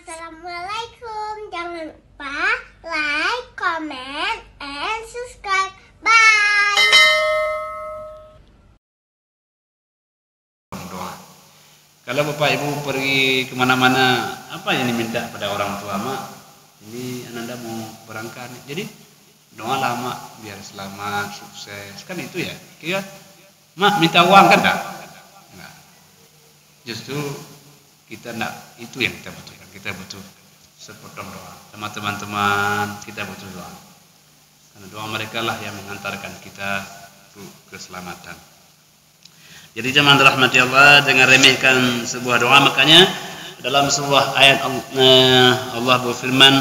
Assalamualaikum. Jangan lupa like, comment, and subscribe. Bye. Doa. Kalau Bapak Ibu pergi kemana-mana, apa yang diminta pada orang tua? Mak, ini ananda mau berangkat. Jadi doa lama biar selamat, sukses. Kan itu ya. Kira, mak minta uang kan tak? Enggak. Justru kita enggak, itu yang kita butuhkan. Kita butuh sepotong doa. Sama teman-teman kita butuh doa. Karena doa mereka lah yang mengantarkan kita ke keselamatan. Jadi jemaah rahmati Allah, jangan remehkan sebuah doa. Makanya dalam sebuah ayat Allah berfirman,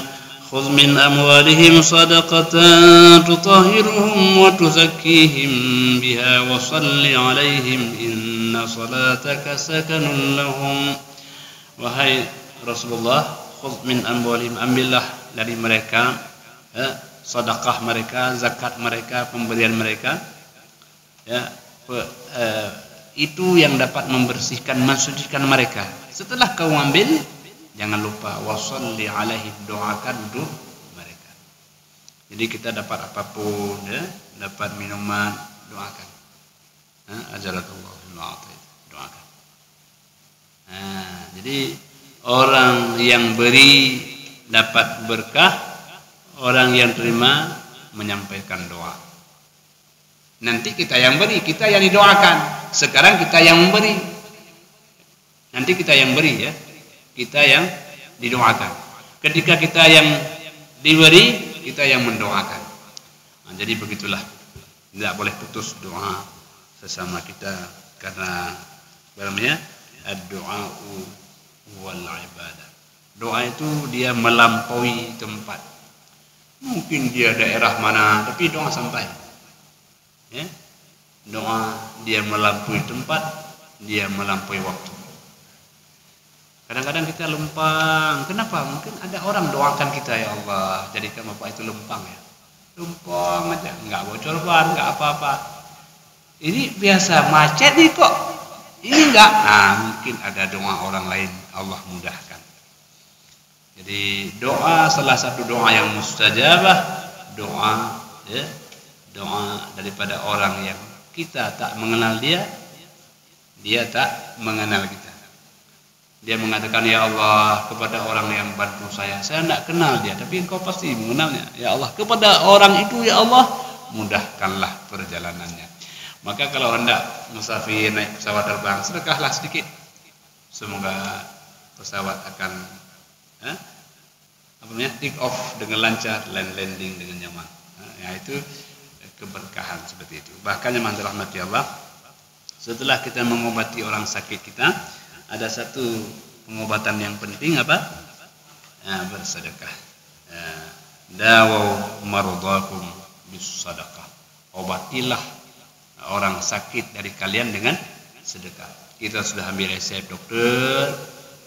"Khudh min amwalihim shadaqatan tutahhiruhum wa tuzakkihim biha wa shalli 'alaihim inna salataka sakanun lahum." Wahai Rasulullah, khudh min amwalihim, ambillah dari mereka sedekah mereka, zakat mereka, pemberian mereka, ya, itu yang dapat membersihkan, mensucikan mereka. Setelah kau ambil, jangan lupa washolli alaihim, doakan untuk mereka. Jadi kita dapat apapun, ya, dapat minuman, doakan. Ajarakallahu fil a'taid, doakan. Jadi orang yang beri dapat berkah, orang yang terima menyampaikan doa. Nanti kita yang beri, kita yang didoakan. Sekarang kita yang memberi. Nanti kita yang beri, ya. Kita yang didoakan. Ketika kita yang diberi, kita yang mendoakan. Jadi begitulah. Tidak boleh putus doa sesama kita, karena namanya ad-du'a'u wal ibadah. Doa itu dia melampaui tempat. Mungkin dia daerah mana, tapi doa sampai. Ya. Doa dia melampaui tempat, dia melampaui waktu. Kadang-kadang kita lempang. Kenapa? Mungkin ada orang doakan kita, ya Allah, jadikan Bapak itu lempang, ya. Lempang aja, enggak bocor ban, enggak apa-apa. Ini biasa macet nih kok. Ini enggak. Mungkin ada doa orang lain, Allah mudahkan. Jadi doa, salah satu doa yang mustajabah, doa, ya, doa daripada orang yang kita tak mengenal dia, dia tak mengenal kita. Dia mengatakan, ya Allah, kepada orang yang bantu saya tidak kenal dia, tapi engkau pasti mengenalnya. Ya Allah, kepada orang itu, ya Allah, mudahkanlah perjalanannya. Maka kalau hendak musafir naik pesawat terbang, sedekahlah sedikit. Semoga pesawat akan take off dengan lancar, landing dengan nyaman. Ya, itu keberkahan seperti itu. Bahkan yang dirahmati Allah, setelah kita mengobati orang sakit kita, ada satu pengobatan yang penting, apa? Bersedekah. Dawau mardakum bis sadaqah. Obatilah orang sakit dari kalian dengan sedekah. Kita sudah ambil resep dokter.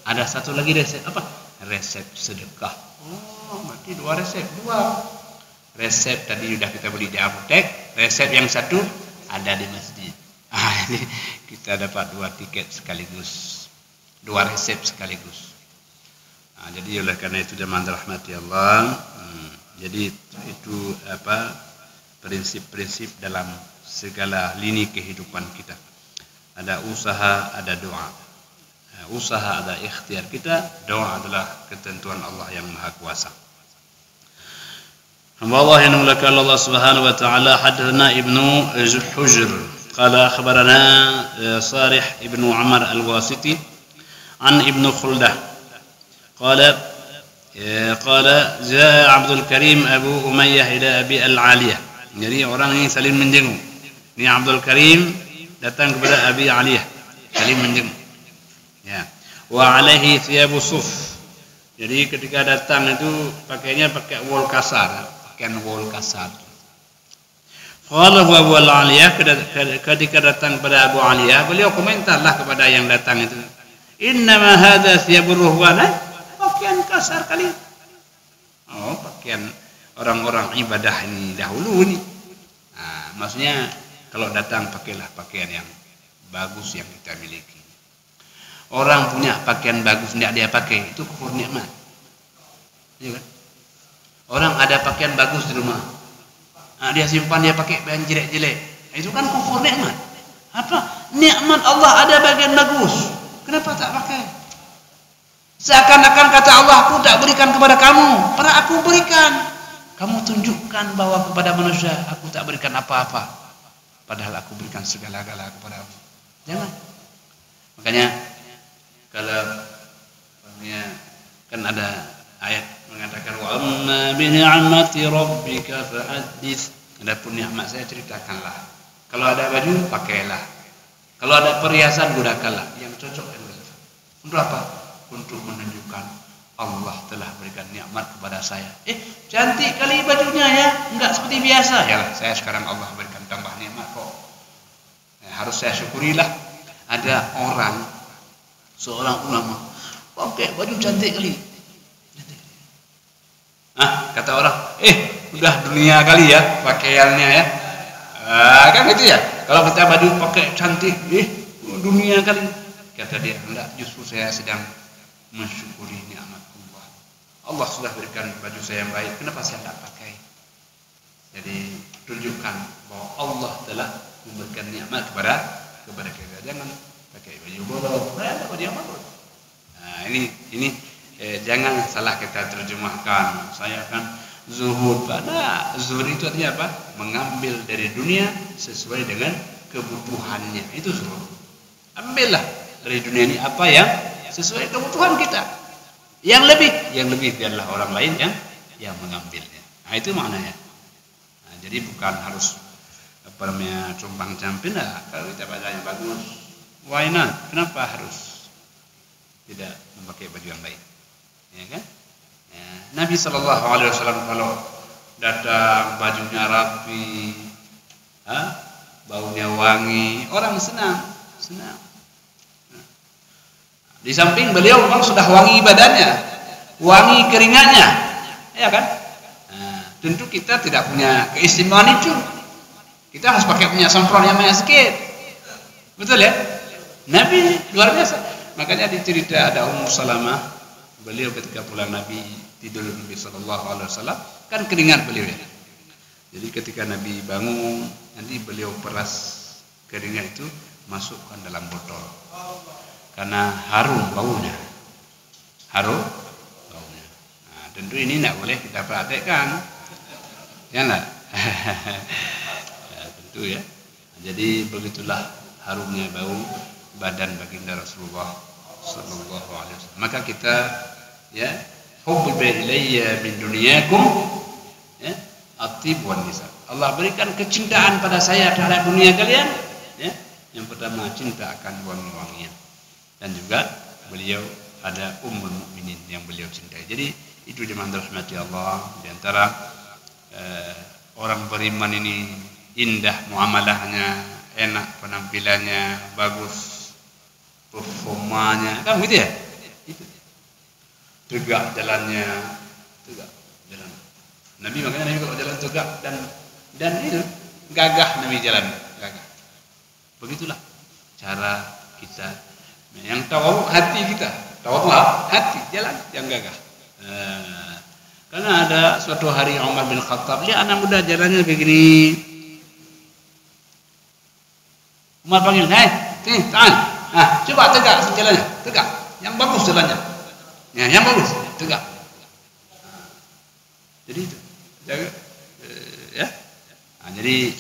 Ada satu lagi resep, apa? Resep sedekah. Oh, berarti dua resep, dua. Resep tadi sudah kita beli di apotek, resep yang satu ada di masjid. Jadi kita dapat dua tiket sekaligus, dua resep sekaligus. Jadi oleh karena itu jemaah rahmati Allah, jadi itu apa prinsip-prinsip dalam segala lini kehidupan kita. Ada usaha, ada doa. Usaha ada ikhtiar kita, doa adalah ketentuan Allah yang Maha Kuasa. Allah yang muliakan Allah Subhanahu wa taala, hadatsana Ibnu Hujr qala akhbarana Sarih Ibnu Umar Al-Wasiti an Ibnu Khuldah qala jaa Abdul Karim Abu Umayyah ila Abi Al-Aliyah. Jadi orang ini saling menjenguk. Ini Abdul Karim datang kepada Abi Aliyah, saling menjenguk. Ya. Wa alaihi thiyabu suf. Jadi ketika datang itu pakainya pakai wol kasar, pakaian wol kasar. Qala wa Abu Aliyah, ketika datang kepada Abu Aliyah, beliau komentarlah kepada yang datang itu, "Innama hadza thiyabur ruhbana." Pakaian kasar kali. Oh, pakaian orang-orang ibadah ini dahulu ini. Maksudnya kalau datang pakailah pakaian yang bagus yang kita miliki. Orang punya pakaian bagus tidak dia pakai, itu kufur nikmat. Iya kan? Orang ada pakaian bagus di rumah, nah, dia simpan, dia pakai bahan jelek-jelek, itu kan kufur nikmat. Apa? Nikmat Allah ada bagian bagus, kenapa tak pakai? Seakan-akan kata Allah, aku tak berikan kepada kamu, padahal aku berikan. Kamu tunjukkan bahwa kepada manusia aku tak berikan apa-apa, padahal aku berikan segala-gala kepadamu. Jangan. Makanya kalau kan ada ayat mengatakan wa amma bi ni'mati rabbika fahadits. Adapun nikmat saya ceritakanlah. Kalau ada baju pakailah. Kalau ada perhiasan gunakanlah yang cocok dan relevan. Untuk apa? Untuk menunjukkan Allah telah berikan nikmat kepada saya. Cantik kali bajunya ya, enggak seperti biasa. Yalah, saya sekarang Allah berikan tambah nikmat kok. Harus saya syukurilah. Ada orang, seorang ulama, pakai baju cantik kali. Kata orang, udah dunia kali ya pakaiannya ya. Kan gitu ya. Kalau kita baju pakai cantik, dunia kali. Kata dia, enggak, justru saya sedang mensyukuri nikmat Allah. Allah sudah berikan baju saya yang baik, kenapa saya tidak pakai? Jadi tunjukkan bahwa Allah telah memberikan nikmat kepada kita. Jangan pakai baju bolong. Baju yang bagus. Nah, ini jangan salah kita terjemahkan. Saya kan zuhud. Pada zuhud itu artinya apa? Mengambil dari dunia sesuai dengan kebutuhannya. Itu zuhud. Ambillah dari dunia ini apa yang sesuai kebutuhan kita. Yang lebih biarlah orang lain yang mengambilnya. Nah, itu maknanya. Nah, jadi bukan harus compang camping lah. Kalau kita bacanya bagus, why not? Kenapa harus tidak memakai baju yang baik? Ya kan? Ya. Nabi SAW kalau datang bajunya rapi, baunya wangi, orang senang. Di samping beliau memang sudah wangi badannya, wangi keringatnya, ya kan? Nah, tentu kita tidak punya keistimewaan itu. Kita harus pakai punya semprot yang banyak sikit, betul ya? Nabi luar biasa. Makanya di cerita ada Ummu Salamah, beliau ketika pulang Nabi tidur Nabi SAW, kan keringat beliau ya. Jadi ketika Nabi bangun, nanti beliau peras keringat itu masukkan dalam botol. Karena harum baunya. Nah, tentu ini tidak boleh kita praktekkan. Ya enggak? Ya, tentu ya. Jadi begitulah harumnya bau badan baginda Rasulullah sallallahu alaihi wasallam. Maka kita ya, hubbiba ilayya min dunyakum ya, at-tib wan nisa. Allah berikan kecintaan pada saya terhadap dunia kalian ya. Yang pertama cinta akan wangi-wangian. Dan juga beliau ada ummul mukminin yang beliau cintai. Jadi itu jemaah rahmati Allah, di antara orang beriman ini indah muamalahnya, enak penampilannya, bagus performanya, kan gitu ya? Itu. Tegak jalannya, jalan. Nabi makanya Nabi kalau jalan tegak dan itu gagah Nabi jalan, gagah. Begitulah cara kita. Yang tawadhu hati kita, tawadhu hati, jalan yang gagah. Karena ada suatu hari Umar bin Khattab, lihat anak muda jalannya begini. Umar panggil, sini, tangan. Coba tegak jalannya, tegak. Yang bagus jalannya. Ya, yang bagus, tegak. Jadi itu, jaga, ya. Jadi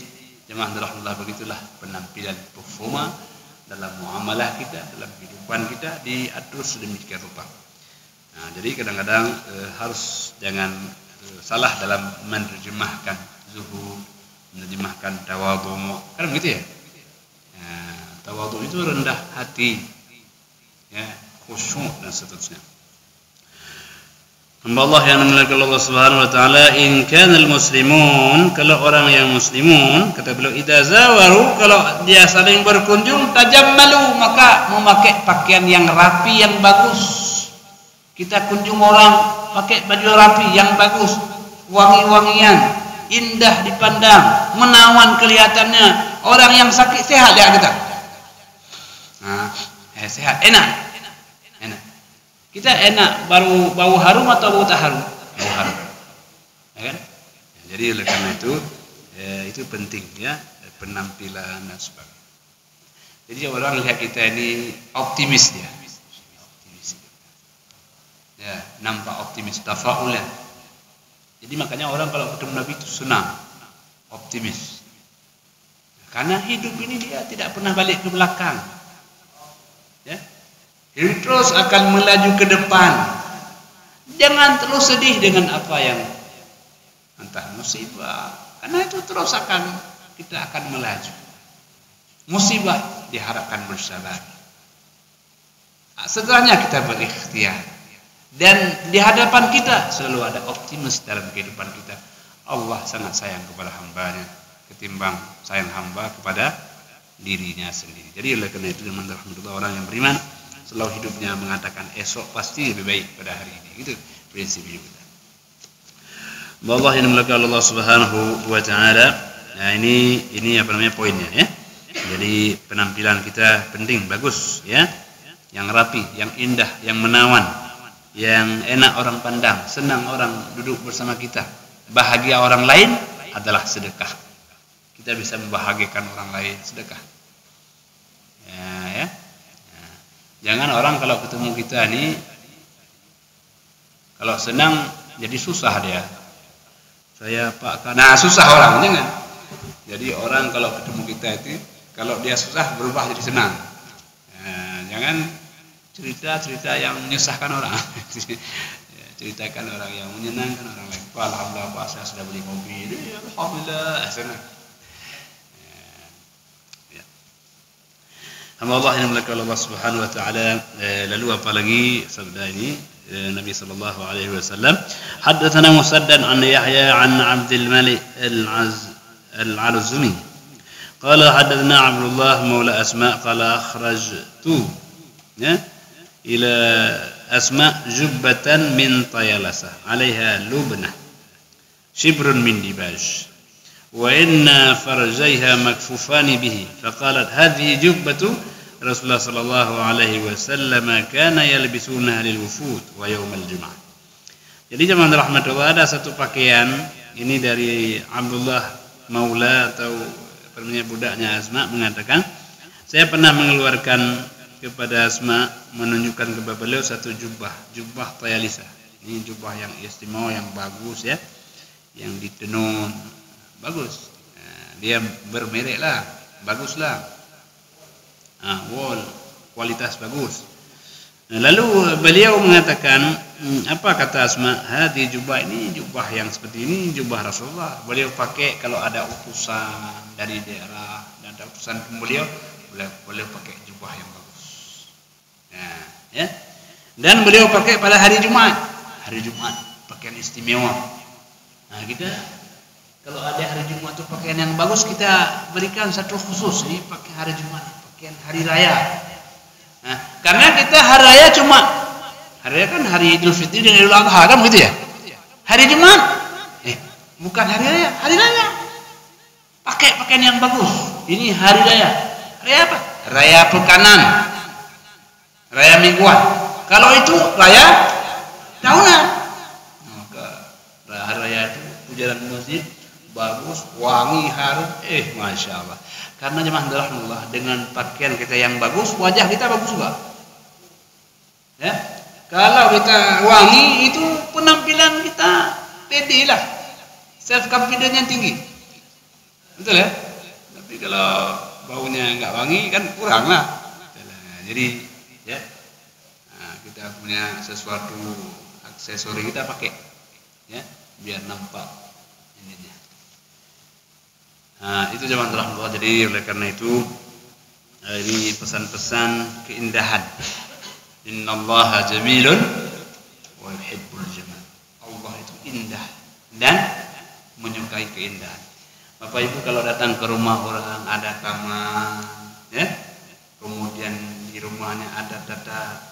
jemaah rahmatullah begitulah penampilan performa dalam muamalah kita, dalam kehidupan kita diatur sedemikian rupa. Nah, jadi kadang-kadang harus jangan salah dalam menerjemahkan zuhud, menerjemahkan tawadhu. Kan begitu ya? Nah, tawadhu itu rendah hati, ya, khusyuk dan seterusnya. Hamba Allah yang dimuliakan Allah Subhanahu wa taala, in kanal muslimun, kalau orang yang muslimun, kata beliau, idza zawaru, kalau dia saling berkunjung, tajammalu, maka memakai pakaian yang rapi yang bagus. Kita kunjung orang pakai baju rapi yang bagus, wangi-wangian, indah dipandang, menawan kelihatannya. Orang yang sakit sehat lihat kita. Nah, sehat, enak. Kita enak, baru bau harum atau bau tak harum? Jadi oleh karena itu penting ya, penampilan dan sebagainya. Jadi orang lihat kita ini optimis dia. Ya, nampak optimis, tafaul ya. Jadi makanya orang kalau ketemu Nabi itu senang, optimis. Karena hidup ini dia tidak pernah balik ke belakang. Ya. Hidup terus akan melaju ke depan. Jangan terus sedih dengan apa yang entah musibah. Karena itu terus kita akan melaju. Musibah diharapkan bersabar. Setelahnya kita berikhtiar. Dan di hadapan kita selalu ada optimis dalam kehidupan kita. Allah sangat sayang kepada hambanya ketimbang sayang hamba kepada dirinya sendiri. Jadi oleh karena itu teman-teman orang yang beriman selalu hidupnya mengatakan esok pasti lebih baik pada hari ini. Itu prinsip hidup kita. Allah yang dimuliakan Allah Subhanahu wa taala. Nah, ini apa namanya poinnya ya. Jadi penampilan kita penting, bagus ya. Yang rapi, yang indah, yang menawan, yang enak orang pandang, senang orang duduk bersama kita. Bahagia orang lain adalah sedekah. Kita bisa membahagiakan orang lain, sedekah. Ya. Jangan orang kalau ketemu kita nih, kalau senang jadi susah dia. Saya Pak, nah susah orang, jangan. Jadi orang kalau ketemu kita itu, kalau dia susah berubah jadi senang. Jangan cerita yang menyusahkan orang. Ceritakan orang yang menyenangkan orang lain. Alhamdulillah Pak, saya sudah beli kopi. Alhamdulillah, senang. Hamba Allah yang dimuliakan Allah Subhanahu wa taala. Lalu apa lagi sabda ini Nabi sallallahu alaihi wasallam, haddatsana Musaddad an Yahya an Abdul Malik al-Arzumi qala haddatsana Abdullah maula Asma qala akhrajtu ila Asma jubbatan min Tayalasa 'alaiha lubnah shibrun min dibaj وإن فرجيها مكفوفان به فقالت هذه جبة رسول الله صلى الله عليه وسلم كان يلبسونها للوفود ويوم الجمعة. Jadi jemaah rahmatullah, ada satu pakaian ini dari Abdullah Maula atau budaknya Asma mengatakan, saya pernah mengeluarkan kepada Asma menunjukkan kepada beliau satu jubah Tayalisa. Ini jubah yang istimewa, yang bagus ya, yang ditenun bagus, dia bermerek lah, bagus lah, wol kualitas bagus. Lalu beliau mengatakan, apa kata Asma, hadi jubah, ini jubah yang seperti ini jubah Rasulullah. Beliau pakai kalau ada utusan dari daerah dan ada utusan beliau pakai jubah yang bagus. Ya. Dan beliau pakai pada hari Jumat pakaian istimewa. Nah kita kalau ada hari Jumat itu pakaian yang bagus, kita berikan satu khusus. Ini pakai hari Jumat, pakaian hari raya. Nah, karena kita hari raya hari raya kan hari Idul Fitri dan Idul Adha kan begitu ya. Hari Jumat, bukan hari raya, hari raya. Pakai pakaian yang bagus. Ini hari raya. Raya apa? Raya pekanan, raya mingguan. Kalau itu raya tahunan. Maka hari raya itu jalan masjid bagus, wangi, harum, masya Allah. Karena jemaah rahmatullah, dengan pakaian kita yang bagus, wajah kita bagus juga. Ya, kalau kita wangi, itu penampilan kita pede lah, self confidence-nya tinggi, betul ya. Tapi kalau baunya nggak wangi kan kurang lah. Jadi ya, kita punya sesuatu aksesori kita pakai, ya, biar nampak ininya. Nah, itu zaman rahmatullah. Jadi oleh karena itu ini pesan-pesan keindahan. Innallaha jamilun wa yuhibbul jamal. Allah itu indah dan menyukai keindahan. Bapak Ibu kalau datang ke rumah orang, ada taman, ya, kemudian di rumahnya ada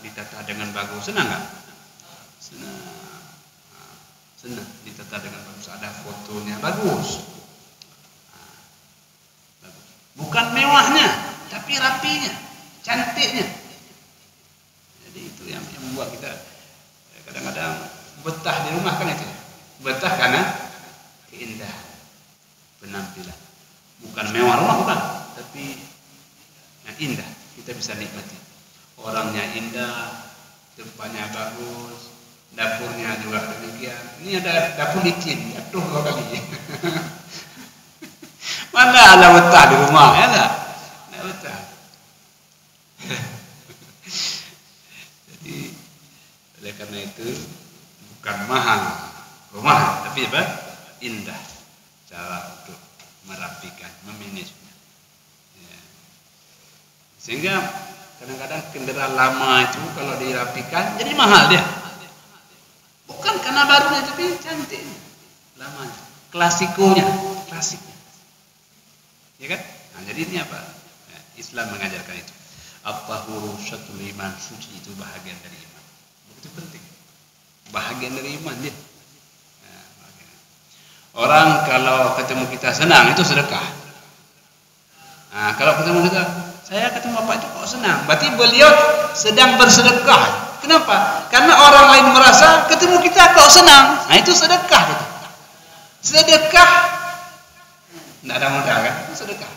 ditata dengan bagus, senang nggak? Senang, ditata dengan bagus, ada fotonya bagus. Bukan mewahnya, tapi rapinya, cantiknya. Jadi itu yang membuat kita kadang-kadang betah di rumah kan itu. Betah karena keindahan. bukan mewah rumah bukan, tapi yang indah kita bisa nikmati. Orangnya indah, tempatnya bagus, dapurnya juga demikian. Ini ada dapur licin, jatuh 2 kali. Mana ada betah di rumah, ya enggak? Enggak betah. Jadi oleh karena itu bukan mahal rumah, tapi apa? Indah cara untuk merapikan, memanagenya. Ya. Sehingga kadang-kadang kendaraan lama itu kalau dirapikan jadi mahal dia. Bukan karena barunya, tapi cantik lamanya, klasiknya. Ya kan? Nah, jadi ini apa? Ya, Islam mengajarkan itu. At-tahuru syatrul iman, suci itu bahagian dari iman. Begitu penting. Bahagian dari iman dia. Nah, orang kalau ketemu kita senang itu sedekah. Nah, kalau ketemu kita, saya ketemu Bapak itu kok senang, berarti beliau sedang bersedekah. Kenapa? Karena orang lain merasa ketemu kita kok senang. Nah, itu sedekah gitu. Sedekah tidak ada modal kan? Itu sedekah.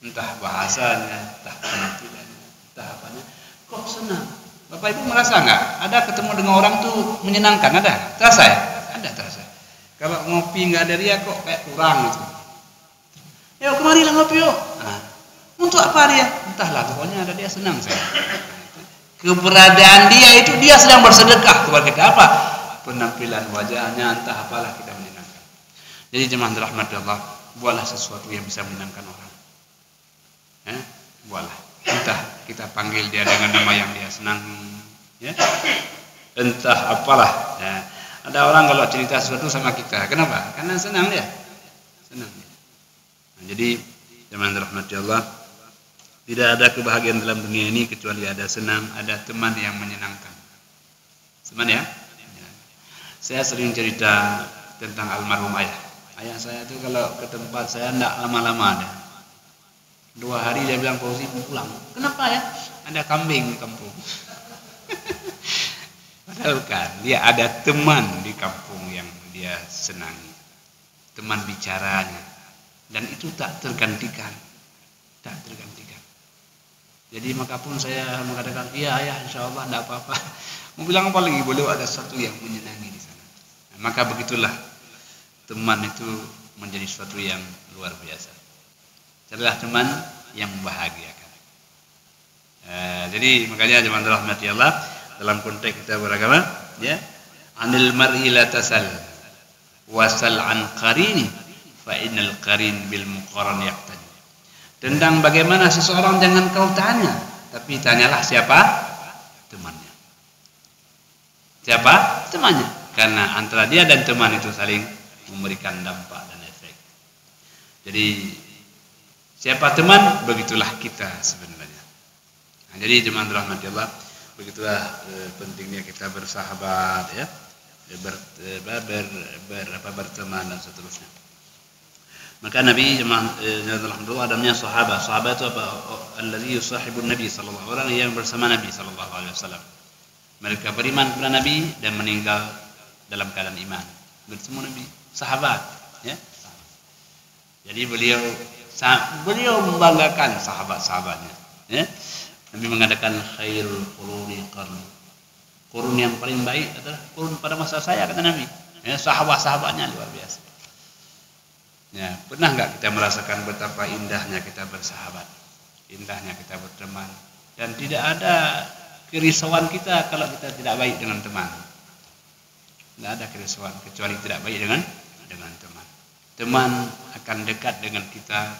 Entah bahasanya, entah penampilannya, entah apanya. Kok senang? Bapak Ibu merasa enggak? Ada ketemu dengan orang tuh menyenangkan, ada? Terasa ya? Ada terasa. Kalau ngopi enggak ada dia kok kayak kurang gitu. Yuk kemarilah ngopi yuk. Nah, untuk apa dia? Entahlah, pokoknya ada dia senang saya. Keberadaan dia itu dia sedang bersedekah kepada kita. Apa? Penampilan wajahnya, entah apalah kita menyenangkan. Jadi jemaah rahmat Allah, buatlah sesuatu yang bisa menyenangkan orang. Buatlah. Entah kita panggil dia dengan nama yang dia senang, ya. Entah apalah. Ya. Ada orang kalau cerita sesuatu sama kita, kenapa? Karena senang dia. Senang dia. Nah, jadi jemaah rahmat Allah, tidak ada kebahagiaan dalam dunia ini kecuali ada senang, ada teman yang menyenangkan. Teman ya? Saya sering cerita tentang almarhum ayah. Ayah saya itu kalau ke tempat saya tidak lama-lama ada. 2 hari dia bilang, Fauzi pulang. Kenapa ya? Ada kambing di kampung. Padahal kan dia ada teman di kampung yang dia senangi. Teman bicaranya. Dan itu tak tergantikan. Tak tergantikan. Jadi maka pun saya mengatakan, iya ayah insya Allah tidak apa-apa. Mau bilang apa lagi? Boleh ada satu yang menyenangi di sana. Nah, maka begitulah teman itu menjadi sesuatu yang luar biasa. Carilah teman yang membahagiakan. Jadi makanya jemaah rahmati Allah, dalam konteks kita beragama, ya, anil mar'i la tasal wasal an qarini fa innal qarin bil muqaran yaqtadi. Tentang bagaimana seseorang jangan kau tanya, tapi tanyalah siapa temannya. Siapa temannya? Karena antara dia dan teman itu saling memberikan dampak dan efek. Jadi siapa teman, begitulah kita sebenarnya. Nah, jadi jemaah rahmati Allah, begitulah pentingnya kita bersahabat, ya, berteman dan seterusnya. Maka Nabi alhamdulillah adamnya sahabat. Sahabat itu apa? Allazi yusahibun Nabi sallallahu alaihi wasallam, orang yang bersama Nabi sallallahu alaihi wasallam. Mereka beriman kepada Nabi dan meninggal dalam keadaan iman. Bertemu Nabi, sahabat, ya. Jadi beliau membanggakan sahabat-sahabatnya, ya. Nabi mengatakan khairul quruni qarni. Kurun yang paling baik adalah kurun pada masa saya, kata Nabi. Ya, sahabat-sahabatnya luar biasa. Ya, pernah enggak kita merasakan betapa indahnya kita bersahabat, indahnya kita berteman, dan tidak ada kerisauan kita kalau kita tidak baik dengan teman. Tidak ada kerisauan kecuali tidak baik dengan teman. Teman akan dekat dengan kita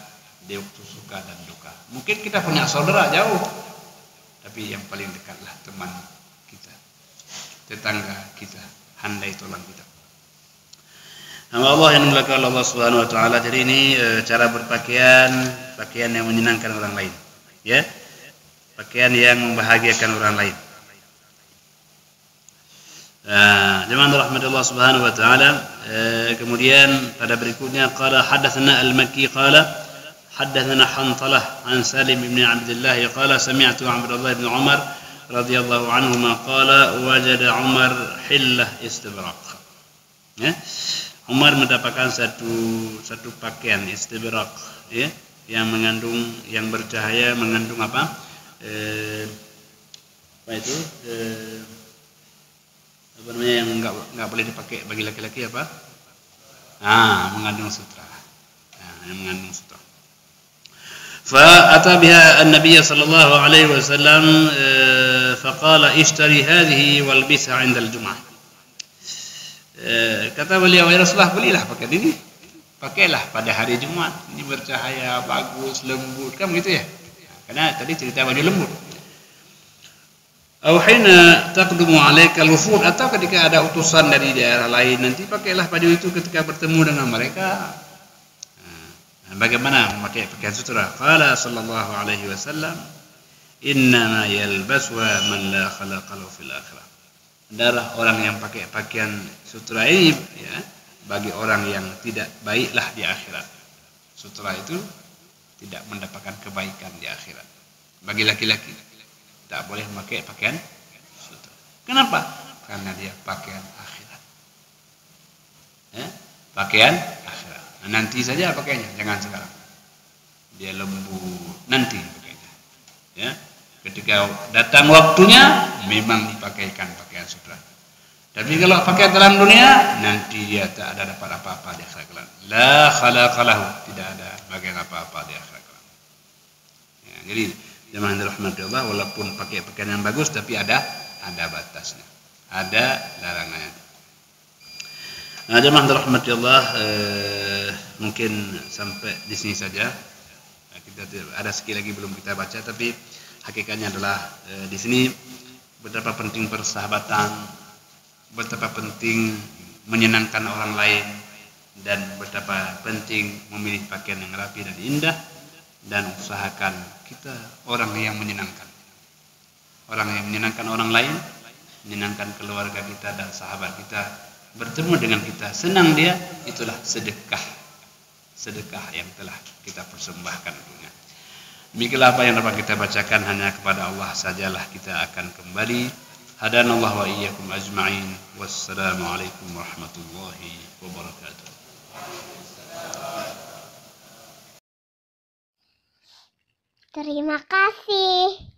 di waktu suka dan duka. Mungkin kita punya saudara jauh, tapi yang paling dekatlah teman kita, tetangga kita, handai tolong kita. Nama Allah yang dimuliakan Allah Subhanahu wa taala. Jadi ini cara berpakaian, pakaian yang menyenangkan orang lain, ya. Pakaian yang membahagiakan orang lain. Jemaah rahmatullah Subhanahu wa taala. Kemudian pada berikutnya qala hadatsana al-Makki qala hadatsana Hantalah an Salim bin Abdullah qala sami'tu Abdullah bin Umar radhiyallahu anhuma qala wajada Umar hillah istibraq. Ya. Umar mendapatkan satu pakaian istibraq, ya, yang mengandung, yang bercahaya, mengandung apa? Apa itu? Apa namanya yang nggak boleh dipakai bagi laki-laki apa? Mengandung sutra. Yang mengandung sutra. فأتى بها النبي صلى الله عليه وسلم فقال اشتري هذه والبسها عند الجمعة. Kata beliau, ya Rasulullah, belilah pakai ini, pakailah pada hari Jumat, ini bercahaya, bagus, lembut, kan begitu ya? Karena tadi cerita baju lembut. Aw hina taqdumu alaika al-wufud, atau ketika ada utusan dari daerah lain, nanti pakailah baju itu ketika bertemu dengan mereka. Bagaimana memakai pakaian sutra? Qala sallallahu alaihi wasallam, innama yalbasuha man la khalaqa lahu fil akhirah. Adalah orang yang pakai pakaian sutra ini, ya, bagi orang yang tidak baiklah di akhirat. Sutra itu tidak mendapatkan kebaikan di akhirat. Bagi laki-laki tidak boleh memakai pakaian sutra. Kenapa? Karena dia pakaian akhirat. Pakaian akhirat. Nanti saja pakainya, jangan sekarang. Dia lembut, nanti pakainya. Ya, ketika datang waktunya memang dipakaikan pakaian sutra. Tapi kalau pakai dalam dunia, nanti dia tak ada dapat apa-apa di akhirat. La khalaqa lahu, tidak ada bagian apa-apa di akhirat. Ya, jadi jemaah yang dirahmati Allah, walaupun pakai pakaian yang bagus, tapi ada batasnya, ada larangannya. Nah, jemaah dirahmati Allah, mungkin sampai di sini saja. Kita ada sekali lagi belum kita baca, tapi hakikatnya adalah di sini betapa penting persahabatan, betapa penting menyenangkan orang lain, dan betapa penting memilih pakaian yang rapi dan indah, dan usahakan kita orang yang menyenangkan orang lain, menyenangkan keluarga kita dan sahabat kita, bertemu dengan kita, senang dia, itulah sedekah yang telah kita persembahkan untuknya. Demikianlah apa yang dapat kita bacakan, hanya kepada Allah sajalah kita akan kembali. Hadanallahu wa iyyakum ajma'in. Wassalamualaikum warahmatullahi wabarakatuh. Terima kasih.